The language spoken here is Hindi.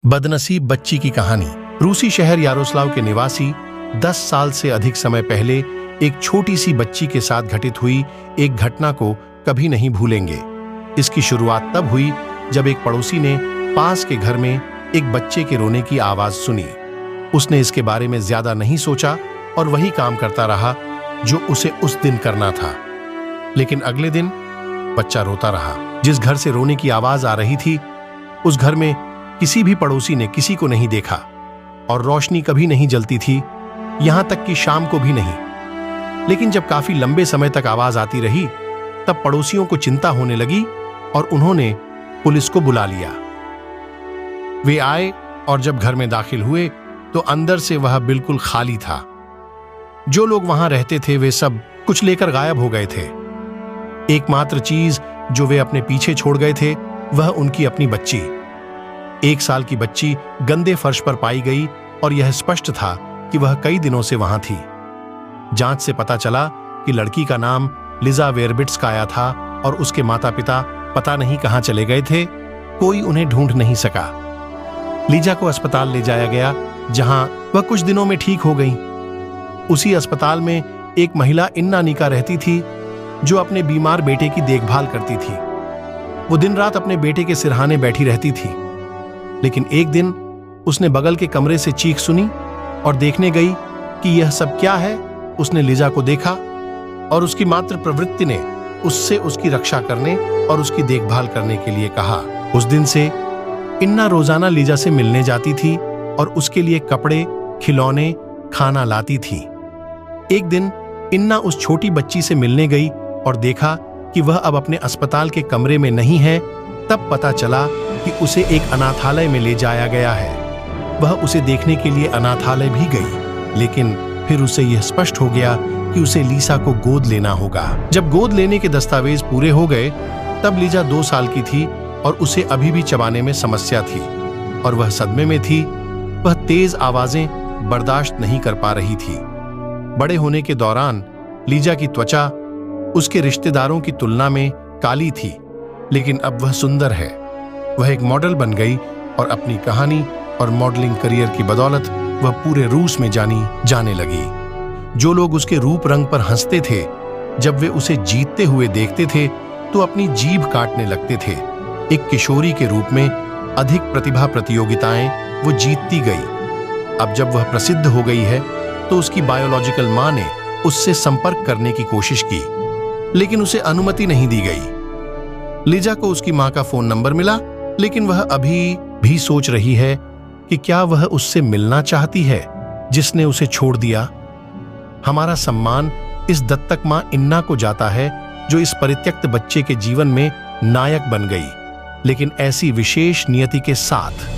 बदनसीब बच्ची की कहानी। रूसी शहर यारोस्लाव के निवासी 10 साल से अधिक समय पहले एक छोटी सी बच्ची के साथ घटित हुई एक घटना को कभी नहीं भूलेंगे। इसकी शुरुआत तब हुई जब एक पड़ोसी ने पास के घर में एक बच्चे के रोने की आवाज सुनी। उसने इसके बारे में ज्यादा नहीं सोचा और वही काम करता रहा जो उसे उस दिन करना था। लेकिन अगले दिन बच्चा रोता रहा। जिस घर से रोने की आवाज आ रही थी उस घर में किसी भी पड़ोसी ने किसी को नहीं देखा और रोशनी कभी नहीं जलती थी, यहां तक कि शाम को भी नहीं। लेकिन जब काफी लंबे समय तक आवाज आती रही तब पड़ोसियों को चिंता होने लगी और उन्होंने पुलिस को बुला लिया। वे आए और जब घर में दाखिल हुए तो अंदर से वह बिल्कुल खाली था। जो लोग वहां रहते थे वे सब कुछ लेकर गायब हो गए थे। एकमात्र चीज जो वे अपने पीछे छोड़ गए थे वह उनकी अपनी बच्ची। 1 साल की बच्ची गंदे फर्श पर पाई गई और यह स्पष्ट था कि वह कई दिनों से वहां थी। जांच से पता चला कि लड़की का नाम लिजा वेरबिट्स्काया था और उसके माता पिता पता नहीं कहां चले गए थे। कोई उन्हें ढूंढ नहीं सका। लीजा को अस्पताल ले जाया गया जहां वह कुछ दिनों में ठीक हो गई। उसी अस्पताल में एक महिला इन्ना निका रहती थी जो अपने बीमार बेटे की देखभाल करती थी। वो दिन रात अपने बेटे के सिरहाने बैठी रहती थी। लेकिन एक दिन उसने बगल के कमरे से चीख सुनी और देखने गई कि यह सब क्या है। उसने लिजा को देखा और उसकी मात्र प्रवृत्ति ने उससे उसकी रक्षा करने और उसकी देखभाल करने के लिए कहा। उस दिन से इन्ना रोजाना लिजा से मिलने जाती थी और उसके लिए कपड़े, खिलौने, खाना लाती थी। एक दिन इन्ना उस छोटी बच्ची से मिलने गई और देखा कि वह अब अपने अस्पताल के कमरे में नहीं है। तब पता चला कि उसे एक अनाथालय में ले जाया गया है। वह उसे देखने के लिए अनाथालय भी गई, लेकिन फिर उसे यह स्पष्ट हो गया कि उसे लीसा को गोद लेना होगा। जब गोद लेने के दस्तावेज पूरे हो गए तब लीजा 2 साल की थी और उसे अभी भी चबाने में समस्या थी और वह सदमे में थी। वह तेज आवाजें बर्दाश्त नहीं कर पा रही थी। बड़े होने के दौरान लीजा की त्वचा उसके रिश्तेदारों की तुलना में काली थी, लेकिन अब वह सुंदर है। वह एक मॉडल बन गई और अपनी कहानी और मॉडलिंग करियर की बदौलत वह पूरे रूस में जानी जाने लगी। जो लोग उसके रूप रंग पर हंसते थे जब वे उसे जीतते हुए देखते थे तो अपनी जीभ काटने लगते थे। एक किशोरी के रूप में अधिक प्रतिभा प्रतियोगिताएं वो जीतती गई। अब जब वह प्रसिद्ध हो गई है तो उसकी बायोलॉजिकल मां ने उससे संपर्क करने की कोशिश की, लेकिन उसे अनुमति नहीं दी गई। लीजा को उसकी मां का फोन नंबर मिला, लेकिन वह अभी भी सोच रही है कि क्या वह उससे मिलना चाहती है जिसने उसे छोड़ दिया। हमारा सम्मान इस दत्तक मां इन्ना को जाता है जो इस परित्यक्त बच्चे के जीवन में नायक बन गई, लेकिन ऐसी विशेष नियति के साथ।